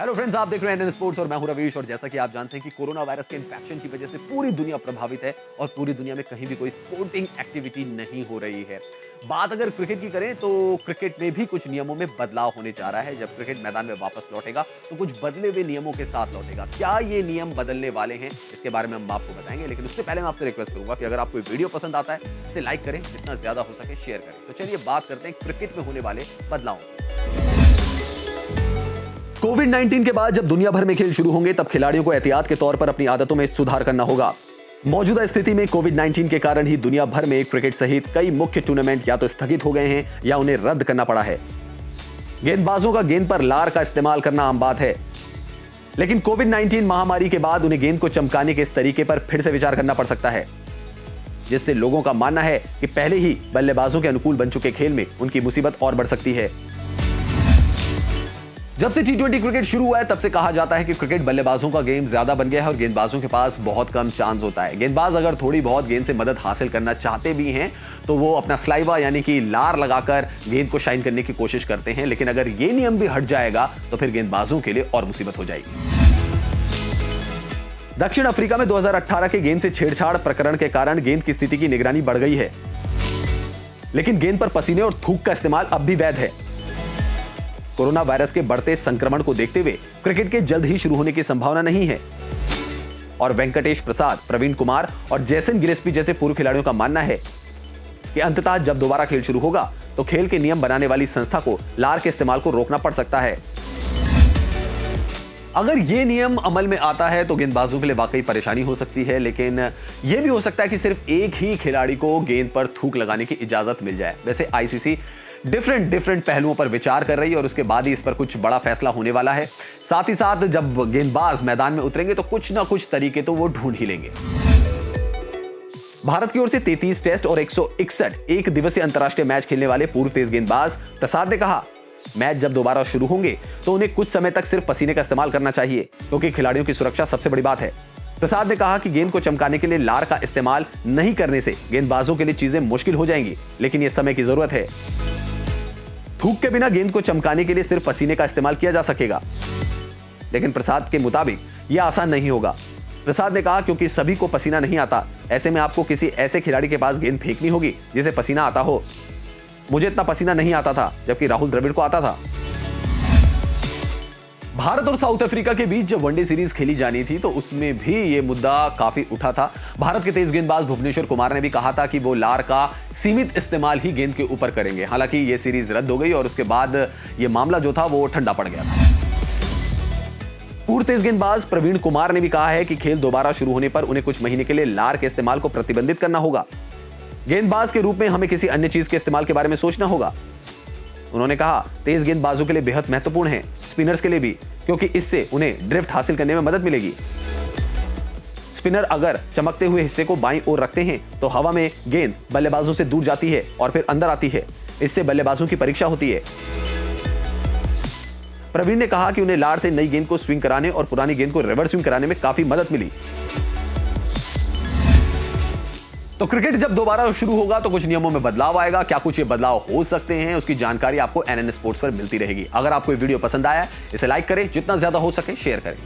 Hello friends, आप देख रहे हैं एनएन स्पोर्ट्स और मैं हूं रवीश। और जैसा कि आप जानते हैं कि कोरोना वायरस के इन्फेक्शन की वजह से पूरी दुनिया प्रभावित है और पूरी दुनिया में कहीं भी कोई स्पोर्टिंग एक्टिविटी नहीं हो रही है। बात अगर क्रिकेट की करें तो क्रिकेट में भी कुछ नियमों में बदलाव होने जा रहा है। जब क्रिकेट मैदान में वापस लौटेगा तो कुछ बदले हुए नियमों के साथ लौटेगा। क्या ये नियम बदलने वाले हैं, इसके बारे में हम आपको बताएंगे। लेकिन उससे पहले मैं आपसे रिक्वेस्ट करूंगा कि अगर आपको वीडियो पसंद आता है इसे लाइक करें, जितना ज्यादा हो सके शेयर करें। तो चलिए बात करते हैं क्रिकेट में होने वाले बदलाव। कोविड-19 के बाद जब दुनिया भर में खेल शुरू होंगे तब खिलाड़ियों को एहतियात के तौर पर अपनी आदतों में सुधार करना होगा। मौजूदा स्थिति में कोविड-19 के कारण ही दुनिया भर में क्रिकेट सहित कई मुख्य टूर्नामेंट या तो स्थगित हो गए हैं या उन्हें रद्द करना पड़ा है। गेंदबाजों का गेंद पर लार का इस्तेमाल करना आम बात है, लेकिन कोविड-19 महामारी के बाद उन्हें गेंद को चमकाने के इस तरीके पर फिर से विचार करना पड़ सकता है, जिससे लोगों का मानना है कि पहले ही बल्लेबाजों के अनुकूल बन चुके खेल में उनकी मुसीबत और बढ़ सकती है। जब से टी20 क्रिकेट शुरू हुआ है तब से कहा जाता है कि क्रिकेट बल्लेबाजों का गेम ज्यादा बन गया है और गेंदबाजों के पास बहुत कम चांस होता है। गेंदबाज अगर थोड़ी बहुत गेंद से मदद हासिल करना चाहते भी हैं तो वो अपना स्लाइवा यानी कि लार लगाकर गेंद को शाइन करने की कोशिश करते हैं, लेकिन अगर ये नियम भी हट जाएगा तो फिर गेंदबाजों के लिए और मुसीबत हो जाएगी। दक्षिण अफ्रीका में 2018 के गेंद से छेड़छाड़ प्रकरण के कारण गेंद की स्थिति की निगरानी बढ़ गई है, लेकिन गेंद पर पसीने और थूक का इस्तेमाल अब भी वैध है। कोरोना वायरस के बढ़ते संक्रमण को देखते हुए क्रिकेट के जल्द ही शुरू होने की संभावना नहीं है और वेंकटेश प्रसाद, प्रवीण कुमार और जैसन गिलेस्पी जैसे पूर्व खिलाड़ियों का मानना है कि अंततः जब दोबारा खेल शुरू होगा तो खेल के नियम बनाने वाली संस्था को लार के इस्तेमाल को रोकना पड़ सकता है। अगर यह नियम अमल में आता है तो गेंदबाजों के लिए वाकई परेशानी हो सकती है, लेकिन यह भी हो सकता है कि सिर्फ एक ही खिलाड़ी को गेंद पर थूक लगाने की इजाजत मिल जाए। वैसे आईसीसी डिफरेंट पहलुओं पर विचार कर रही है और उसके बाद ही इस पर कुछ बड़ा फैसला होने वाला है। साथ ही साथ जब गेंदबाज मैदान में उतरेंगे तो कुछ ना कुछ तरीके तो वो ढूंढ ही लेंगे। भारत की ओर से 33 टेस्ट और 161 एक दिवसीय अंतर्राष्ट्रीय मैच खेलने वाले पूर्व तेज गेंदबाज प्रसाद ने कहा, मैच जब दोबारा शुरू होंगे तो उन्हें कुछ समय तक सिर्फ पसीने का इस्तेमाल करना चाहिए, क्योंकि खिलाड़ियों की सुरक्षा सबसे बड़ी बात है। प्रसाद ने कहा कि गेंद को चमकाने के लिए लार का इस्तेमाल नहीं करने से गेंदबाजों के लिए चीजें मुश्किल हो जाएंगी, लेकिन यह समय की जरूरत है। थूक के बिना गेंद को चमकाने के लिए सिर्फ पसीने का इस्तेमाल किया जा सकेगा, लेकिन प्रसाद के मुताबिक यह आसान नहीं होगा। प्रसाद ने कहा, क्योंकि सभी को पसीना नहीं आता, ऐसे में आपको किसी ऐसे खिलाड़ी के पास गेंद फेंकनी होगी जिसे पसीना आता हो। मुझे इतना पसीना नहीं आता था, जबकि राहुल द्रविड़ को आता था। भारत और साउथ अफ्रीका के बीच जब वनडे सीरीज खेली जानी थी तो उसमें भी यह मुद्दा काफी उठा था। भारत के तेज गेंदबाज भुवनेश्वर कुमार ने भी कहा था कि वो लार का सीमित इस्तेमाल ही गेंद के ऊपर करेंगे। हालांकि यह सीरीज रद्द हो गई और उसके बाद यह मामला जो था वो ठंडा पड़ गया था। पूर्व तेज गेंदबाज प्रवीण कुमार ने भी कहा है कि खेल दोबारा शुरू होने पर उन्हें कुछ महीने के लिए लार के इस्तेमाल को प्रतिबंधित करना होगा। गेंदबाज के रूप में हमें किसी अन्य चीज के इस्तेमाल के बारे में सोचना होगा। उन्होंने कहा, तेज गेंदबाजों के लिए बेहद महत्वपूर्ण है, स्पिनर्स के लिए भी, क्योंकि इससे उन्हें ड्रिफ्ट हासिल करने में मदद मिलेगी। स्पिनर अगर चमकते हुए हिस्से को बाईं ओर रखते हैं तो हवा में गेंद बल्लेबाजों से दूर जाती है और फिर अंदर आती है। इससे बल्लेबाजों की परीक्षा होती है। प्रवीण ने कहा कि उन्हें लार से नई गेंद को स्विंग कराने और पुरानी गेंद को रिवर्स स्विंग कराने में काफी मदद मिली। तो क्रिकेट जब दोबारा शुरू होगा तो कुछ नियमों में बदलाव आएगा। क्या कुछ ये बदलाव हो सकते हैं, उसकी जानकारी आपको एनएन स्पोर्ट्स पर मिलती रहेगी। अगर आपको ये वीडियो पसंद आया इसे लाइक करें, जितना ज्यादा हो सके शेयर करें।